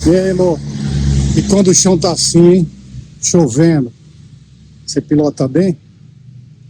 tranquilo. E quando o chão tá assim, chovendo, você pilota bem,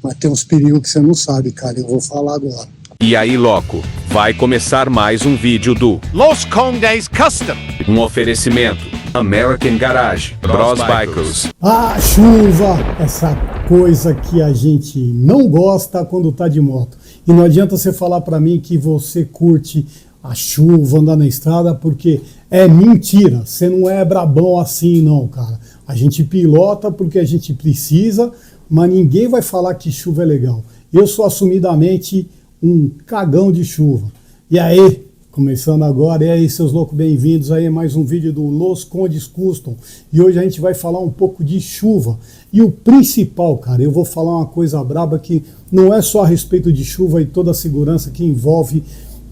mas tem uns perigos que você não sabe, cara. Eu vou falar agora. E aí, louco, vai começar mais um vídeo do Los Condes Custom. Um oferecimento American Garage, Bros Bikers. Ah, chuva! Essa coisa que a gente não gosta quando tá de moto. E não adianta você falar pra mim que você curte a chuva, andar na estrada, porque é mentira. Você não é brabão assim, não, cara. A gente pilota porque a gente precisa, mas ninguém vai falar que chuva é legal. Eu sou assumidamente um cagão de chuva. E aí, começando agora, e aí, seus loucos, bem-vindos aí a mais um vídeo do Los Condes Custom. E hoje a gente vai falar um pouco de chuva. E o principal, cara, eu vou falar uma coisa braba que não é só a respeito de chuva e toda a segurança que envolve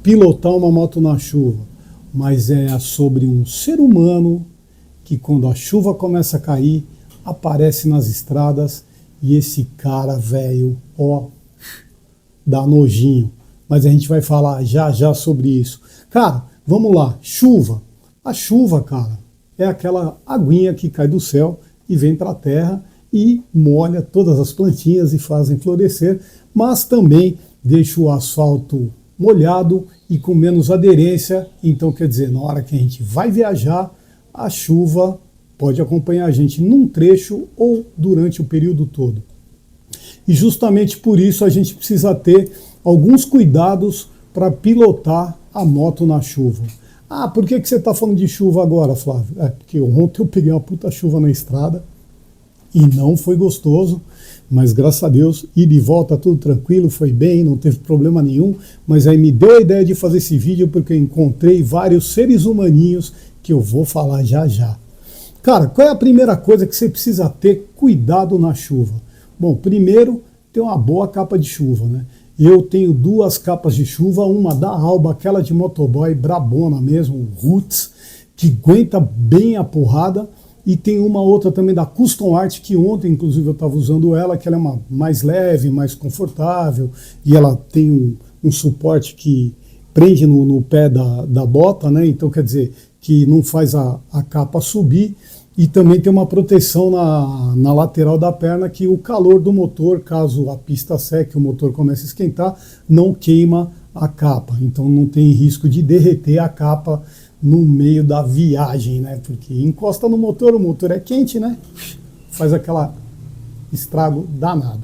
pilotar uma moto na chuva, mas é sobre um ser humano que quando a chuva começa a cair, aparece nas estradas e esse cara, velho, ó, dá nojinho. Mas a gente vai falar já já sobre isso. Cara, vamos lá, chuva. A chuva, cara, é aquela aguinha que cai do céu e vem para a terra e molha todas as plantinhas e fazem florescer, mas também deixa o asfalto molhado e com menos aderência. Então, quer dizer, na hora que a gente vai viajar, a chuva pode acompanhar a gente num trecho ou durante o período todo. E justamente por isso a gente precisa ter alguns cuidados para pilotar a moto na chuva. Ah, por que você está falando de chuva agora, Flávio? É porque ontem eu peguei uma puta chuva na estrada e não foi gostoso, mas graças a Deus, ir de volta tudo tranquilo, foi bem, não teve problema nenhum, mas aí me deu a ideia de fazer esse vídeo porque eu encontrei vários seres humaninhos que eu vou falar já já. Cara, qual é a primeira coisa que você precisa ter cuidado na chuva? Bom, primeiro, ter uma boa capa de chuva, né? Eu tenho duas capas de chuva, uma da Alba, aquela de motoboy, brabona mesmo, Roots, que aguenta bem a porrada, e tem uma outra também da Custom Art, que ontem, inclusive, eu estava usando ela, que ela é mais leve, mais confortável, e ela tem um suporte que prende no pé da bota, né? Então, quer dizer, que não faz a capa subir, e também tem uma proteção na lateral da perna, que o calor do motor, caso a pista seque, o motor comece a esquentar, não queima a capa. Então não tem risco de derreter a capa no meio da viagem, né? Porque encosta no motor, o motor é quente, né? Faz aquela estrago danado.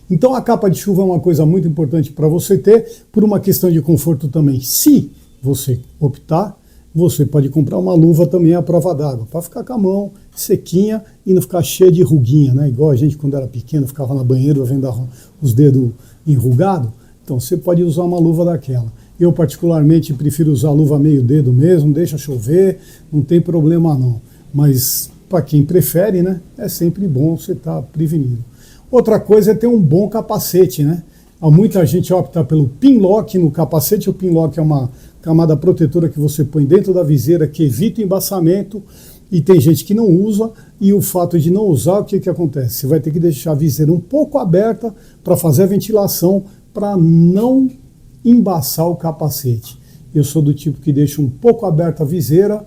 Então a capa de chuva é uma coisa muito importante para você ter, por uma questão de conforto também. Se você optar, você pode comprar uma luva também à prova d'água, para ficar com a mão sequinha e não ficar cheia de ruguinha, né? Igual a gente quando era pequeno ficava na banheira vendo os dedos enrugados. Então você pode usar uma luva daquela. Eu particularmente prefiro usar a luva meio dedo mesmo, deixa chover, não tem problema não. Mas para quem prefere, né, é sempre bom você estar prevenido. Outra coisa é ter um bom capacete, né? Muita gente opta pelo pinlock no capacete. O pinlock é uma camada protetora que você põe dentro da viseira que evita o embaçamento, e tem gente que não usa, e o fato de não usar, o que acontece? Você vai ter que deixar a viseira um pouco aberta para fazer a ventilação, para não embaçar o capacete. Eu sou do tipo que deixa um pouco aberta a viseira,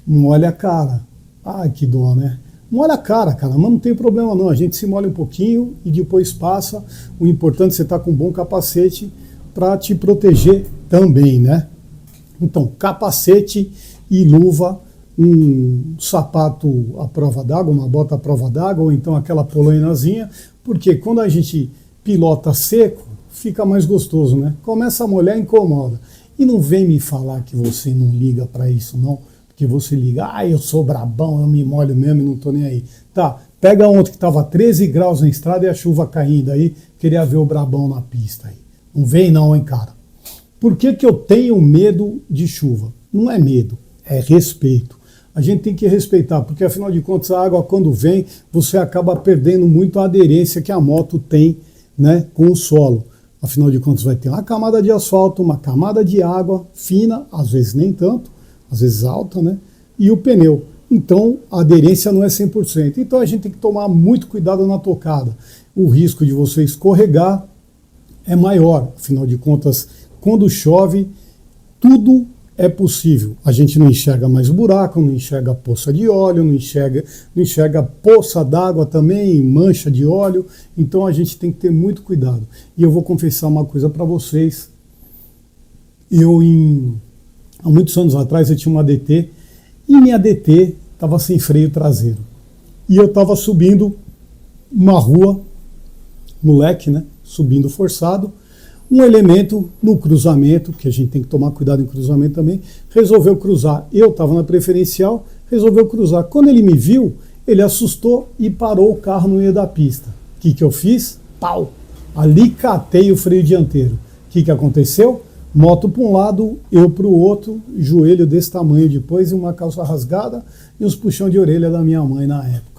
molha a cara. Ai, que dó, né? Molha a cara, mas não tem problema não, a gente se molha um pouquinho e depois passa. O importante é você estar com um bom capacete para te proteger também, né? Então, capacete e luva, um sapato à prova d'água, uma bota à prova d'água, ou então aquela polainazinha, porque quando a gente pilota seco, fica mais gostoso, né? Começa a molhar, incomoda. E não vem me falar que você não liga para isso, não. Que você liga, eu sou brabão, eu me molho mesmo e não tô nem aí. Tá, pega ontem que tava 13 graus na estrada e a chuva caindo aí, queria ver o brabão na pista aí. Não vem não, hein, cara. Por que eu tenho medo de chuva? Não é medo, é respeito. A gente tem que respeitar, porque afinal de contas a água quando vem, você acaba perdendo muito a aderência que a moto tem, né, com o solo. Afinal de contas vai ter uma camada de asfalto, uma camada de água fina, às vezes nem tanto, às vezes alta, né? E o pneu. Então, a aderência não é 100%. Então, a gente tem que tomar muito cuidado na tocada. O risco de você escorregar é maior. Afinal de contas, quando chove, tudo é possível. A gente não enxerga mais o buraco, não enxerga a poça de óleo, não enxerga poça d'água também, mancha de óleo. Então a gente tem que ter muito cuidado. E eu vou confessar uma coisa para vocês. Há muitos anos atrás eu tinha uma DT e minha DT estava sem freio traseiro. E eu estava subindo uma rua, moleque, né? Subindo forçado. Um elemento no cruzamento, que a gente tem que tomar cuidado em cruzamento também, resolveu cruzar. Eu estava na preferencial, resolveu cruzar. Quando ele me viu, ele assustou e parou o carro no meio da pista. O que eu fiz? Pau! Ali catei o freio dianteiro. O que aconteceu? Moto para um lado, eu para o outro, joelho desse tamanho depois, e uma calça rasgada e uns puxão de orelha da minha mãe na época.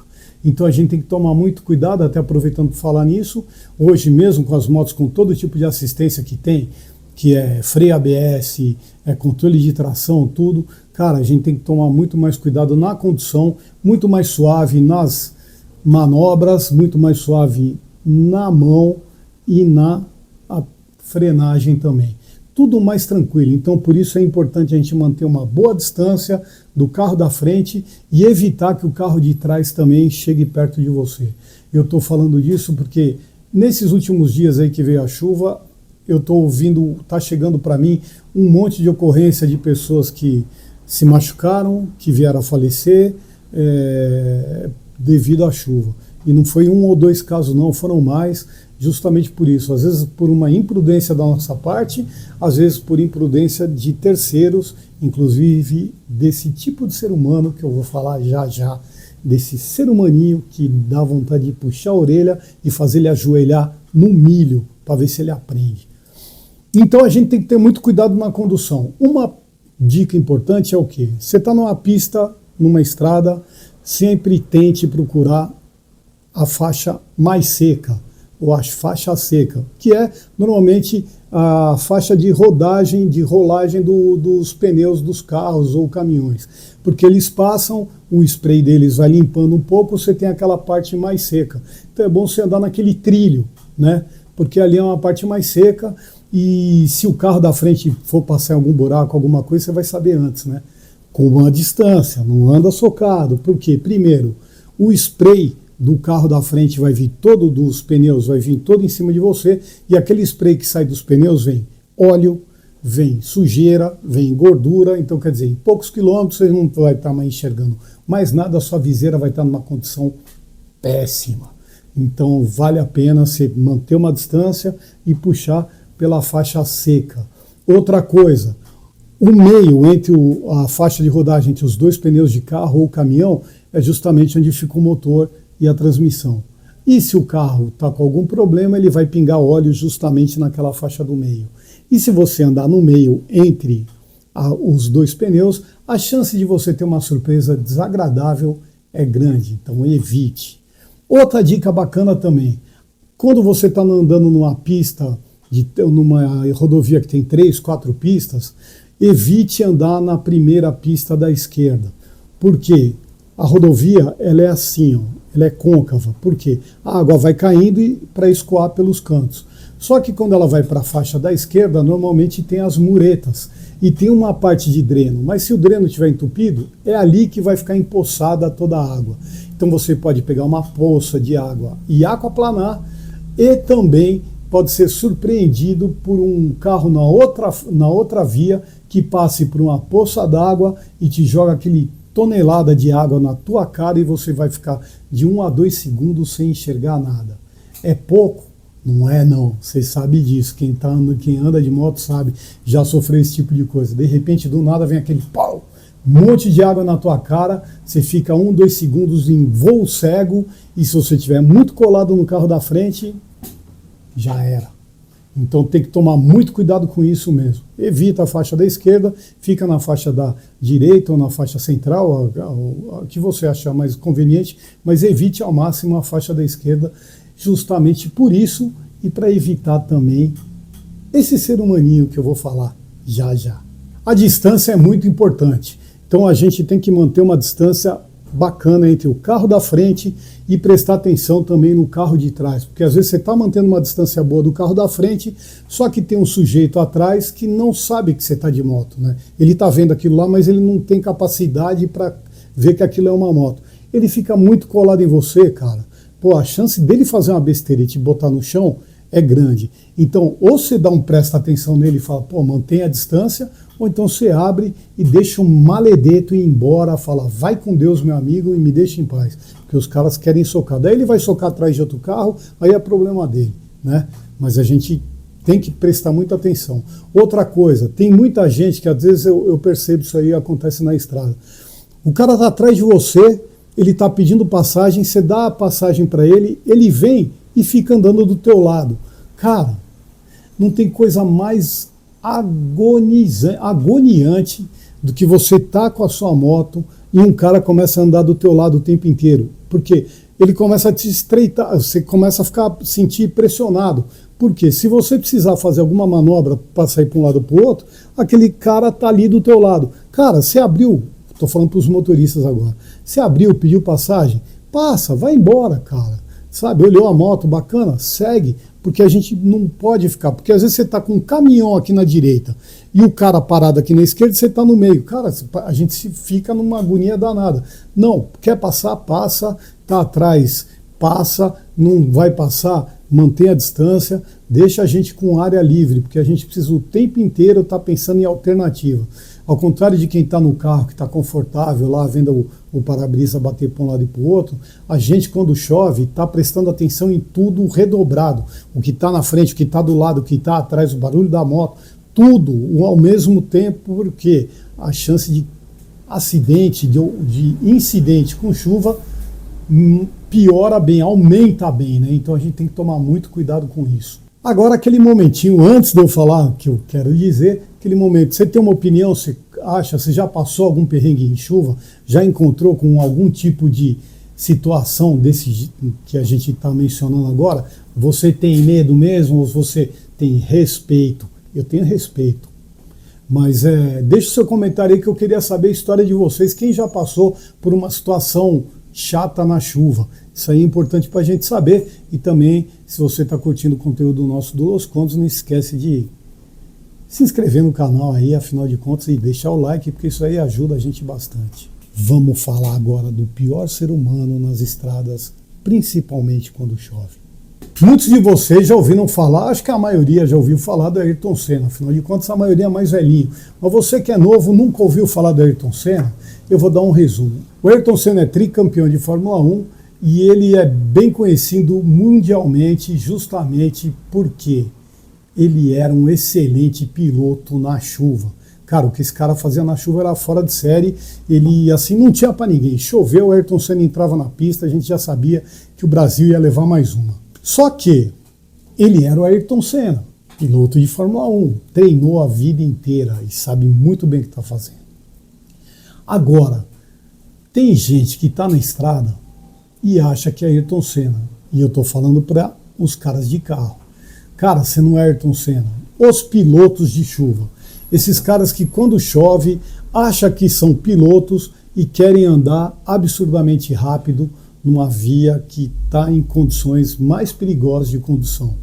Então a gente tem que tomar muito cuidado, até aproveitando para falar nisso. Hoje mesmo, com as motos com todo tipo de assistência que tem, que é freio ABS, é controle de tração, tudo, cara, a gente tem que tomar muito mais cuidado na condução, muito mais suave nas manobras, muito mais suave na mão e na frenagem também. Tudo mais tranquilo, então por isso é importante a gente manter uma boa distância do carro da frente e evitar que o carro de trás também chegue perto de você. Eu estou falando disso porque nesses últimos dias aí que veio a chuva, eu estou ouvindo, está chegando para mim um monte de ocorrência de pessoas que se machucaram, que vieram a falecer devido à chuva. E não foi um ou dois casos não, foram mais, justamente por isso. Às vezes por uma imprudência da nossa parte, às vezes por imprudência de terceiros, inclusive desse tipo de ser humano que eu vou falar já já, desse ser humaninho que dá vontade de puxar a orelha e fazer ele ajoelhar no milho, para ver se ele aprende. Então a gente tem que ter muito cuidado na condução. Uma dica importante é o quê? Você está numa pista, numa estrada, sempre tente procurar a faixa mais seca, ou a faixa seca, que é normalmente a faixa de rodagem, de rolagem dos pneus dos carros ou caminhões, porque eles passam, o spray deles vai limpando um pouco, você tem aquela parte mais seca. Então é bom você andar naquele trilho, né? Porque ali é uma parte mais seca e se o carro da frente for passar em algum buraco, alguma coisa, você vai saber antes, né? Com uma distância, não anda socado, porque primeiro, o spray do carro da frente vai vir todo dos pneus, vai vir todo em cima de você, e aquele spray que sai dos pneus vem óleo, vem sujeira, vem gordura, então quer dizer, em poucos quilômetros você não vai estar mais enxergando mais nada, a sua viseira vai estar numa condição péssima. Então vale a pena você manter uma distância e puxar pela faixa seca. Outra coisa, o meio entre a faixa de rodagem entre os dois pneus de carro ou caminhão é justamente onde fica o motor e a transmissão. E se o carro está com algum problema, ele vai pingar óleo justamente naquela faixa do meio. E se você andar no meio entre os dois pneus, a chance de você ter uma surpresa desagradável é grande, então evite. Outra dica bacana também, quando você está andando numa pista, numa rodovia que tem 3, 4 pistas, evite andar na primeira pista da esquerda. Por quê? A rodovia ela é assim, ó, ela é côncava, porque a água vai caindo para escoar pelos cantos. Só que quando ela vai para a faixa da esquerda, normalmente tem as muretas e tem uma parte de dreno, mas se o dreno estiver entupido, é ali que vai ficar empoçada toda a água. Então você pode pegar uma poça de água e aquaplanar, e também pode ser surpreendido por um carro na outra via que passe por uma poça d'água e te joga aquele tonelada de água na tua cara e você vai ficar de 1 a 2 segundos sem enxergar nada. É pouco? Não é não, vocês sabem disso, quem anda de moto sabe, já sofreu esse tipo de coisa. De repente do nada vem aquele pau, um monte de água na tua cara, você fica 1, 2 segundos em voo cego e se você estiver muito colado no carro da frente, já era. Então tem que tomar muito cuidado com isso mesmo. Evita a faixa da esquerda, fica na faixa da direita ou na faixa central, a que você achar mais conveniente, mas evite ao máximo a faixa da esquerda, justamente por isso e para evitar também esse ser humaninho que eu vou falar já já. A distância é muito importante, então a gente tem que manter uma distância bacana entre o carro da frente e prestar atenção também no carro de trás, porque às vezes você está mantendo uma distância boa do carro da frente, só que tem um sujeito atrás que não sabe que você está de moto, né? Ele está vendo aquilo lá, mas ele não tem capacidade para ver que aquilo é uma moto. Ele fica muito colado em você, cara. Pô, a chance dele fazer uma besteira e te botar no chão é grande. Então, ou você dá um presta atenção nele e fala, pô, mantenha a distância, ou então você abre e deixa um maledeto ir embora, fala, vai com Deus, meu amigo, e me deixa em paz. Porque os caras querem socar. Daí ele vai socar atrás de outro carro, aí é problema dele, né? Mas a gente tem que prestar muita atenção. Outra coisa, tem muita gente que às vezes eu percebo isso aí, acontece na estrada. O cara tá atrás de você, ele tá pedindo passagem, você dá a passagem para ele, ele vem e fica andando do teu lado. Cara, não tem coisa mais agoniante do que você tá com a sua moto e um cara começa a andar do teu lado o tempo inteiro. Porque ele começa a te estreitar, você começa a sentir pressionado. Porque se você precisar fazer alguma manobra para sair para um lado para o outro, aquele cara tá ali do teu lado. Cara, você abriu, estou falando para os motoristas agora, você abriu, pediu passagem, passa, vai embora, cara. Sabe, olhou a moto, bacana, segue, porque a gente não pode ficar, porque às vezes você está com um caminhão aqui na direita e o cara parado aqui na esquerda, você está no meio. Cara, a gente fica numa agonia danada. Não, quer passar, passa, está atrás, passa, não vai passar, mantém a distância, deixa a gente com área livre, porque a gente precisa o tempo inteiro estar pensando em alternativa. Ao contrário de quem está no carro, que está confortável lá, vendo o para-brisa bater para um lado e para o outro, a gente, quando chove, está prestando atenção em tudo redobrado. O que está na frente, o que está do lado, o que está atrás, o barulho da moto, tudo ao mesmo tempo, porque a chance de acidente, de incidente com chuva, piora bem, aumenta bem, né? Então a gente tem que tomar muito cuidado com isso. Agora, aquele momentinho, antes de eu falar o que eu quero dizer, aquele momento, você tem uma opinião, você acha, você já passou algum perrengue em chuva, já encontrou com algum tipo de situação desse que a gente está mencionando agora? Você tem medo mesmo ou você tem respeito? Eu tenho respeito. Mas deixa o seu comentário aí que eu queria saber a história de vocês, quem já passou por uma situação chata na chuva. Isso aí é importante para a gente saber. E também, se você está curtindo o conteúdo nosso do Los Contos, não esquece de se inscrever no canal aí, afinal de contas, e deixar o like, porque isso aí ajuda a gente bastante. Vamos falar agora do pior ser humano nas estradas, principalmente quando chove. Muitos de vocês já ouviram falar, acho que a maioria já ouviu falar do Ayrton Senna, afinal de contas a maioria é mais velhinho. Mas você que é novo, nunca ouviu falar do Ayrton Senna, eu vou dar um resumo. O Ayrton Senna é tricampeão de Fórmula 1 e ele é bem conhecido mundialmente justamente porque ele era um excelente piloto na chuva. Cara, o que esse cara fazia na chuva era fora de série, ele assim não tinha para ninguém. Choveu, o Ayrton Senna entrava na pista, a gente já sabia que o Brasil ia levar mais uma. Só que ele era o Ayrton Senna, piloto de Fórmula 1, treinou a vida inteira e sabe muito bem o que está fazendo. Agora, tem gente que está na estrada e acha que é Ayrton Senna. E eu estou falando para os caras de carro. Cara, você não é Ayrton Senna. Os pilotos de chuva. Esses caras que quando chove acham que são pilotos e querem andar absurdamente rápido numa via que está em condições mais perigosas de condução.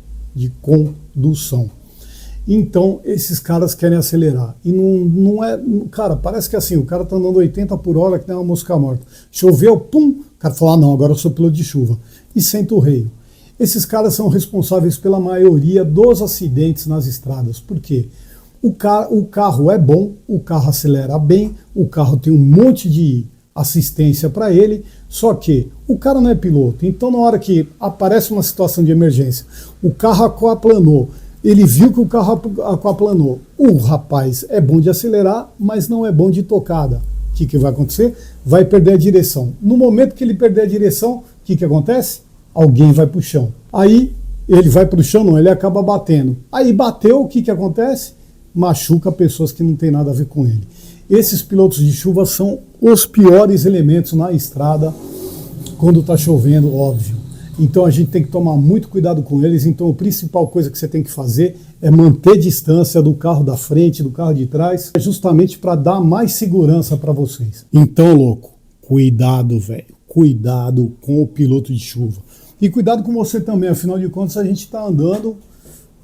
Então, esses caras querem acelerar. E não é... Cara, parece que assim, o cara está andando 80 por hora que nem uma mosca morta. Choveu, pum, o cara fala, não, agora eu sou piloto de chuva. E senta o rei. Esses caras são responsáveis pela maioria dos acidentes nas estradas. Por quê? O carro é bom, o carro acelera bem, o carro tem um monte de assistência para ele, só que o cara não é piloto. Então, na hora que aparece uma situação de emergência, o carro aquaplanou, ele viu que o carro aquaplanou. O rapaz é bom de acelerar, mas não é bom de tocada. O que vai acontecer? Vai perder a direção. No momento que ele perder a direção, o que acontece? Alguém vai para o chão. Aí ele vai para o chão, não, ele acaba batendo. Aí bateu, o que acontece? Machuca pessoas que não tem nada a ver com ele. Esses pilotos de chuva são os piores elementos na estrada quando está chovendo, óbvio. Então a gente tem que tomar muito cuidado com eles. Então a principal coisa que você tem que fazer é manter distância do carro da frente, do carro de trás, justamente para dar mais segurança para vocês. Então, louco, cuidado, velho. Cuidado com o piloto de chuva. E cuidado com você também, afinal de contas a gente está andando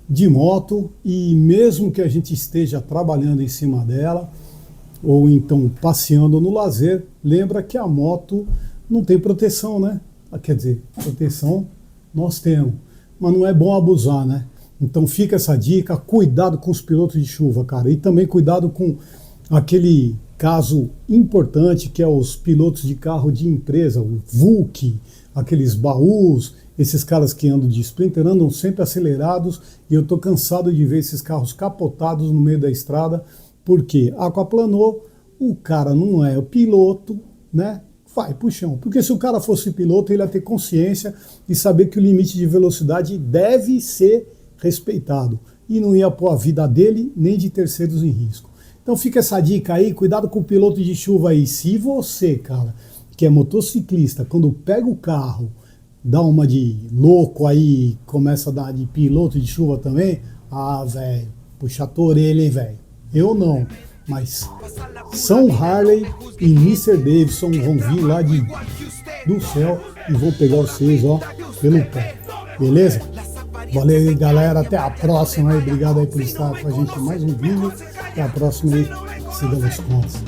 de moto e mesmo que a gente esteja trabalhando em cima dela ou então passeando no lazer, lembra que a moto não tem proteção, né? Quer dizer, proteção nós temos, mas não é bom abusar, né? Então fica essa dica, cuidado com os pilotos de chuva, cara, e também cuidado com aquele caso importante que é os pilotos de carro de empresa, o VUC, aqueles baús, esses caras que andam de Sprinter andam sempre acelerados e eu tô cansado de ver esses carros capotados no meio da estrada, porque aquaplanou, o cara não é o piloto, né? Vai pro chão. Porque se o cara fosse piloto, ele ia ter consciência e saber que o limite de velocidade deve ser respeitado e não ia pôr a vida dele nem de terceiros em risco. Então fica essa dica aí, cuidado com o piloto de chuva aí. Se você, cara, que é motociclista, quando pega o carro, dá uma de louco aí, começa a dar de piloto de chuva também, ah, velho, puxa a tua orelha, hein, velho. Eu não, mas São Harley e Mr. Davidson vão vir lá do céu e vão pegar vocês, ó, pelo pé. Beleza? Valeu aí, galera. Até a próxima aí. Obrigado aí por estar com a gente em mais um vídeo. Até a próxima aí. Siga as contas.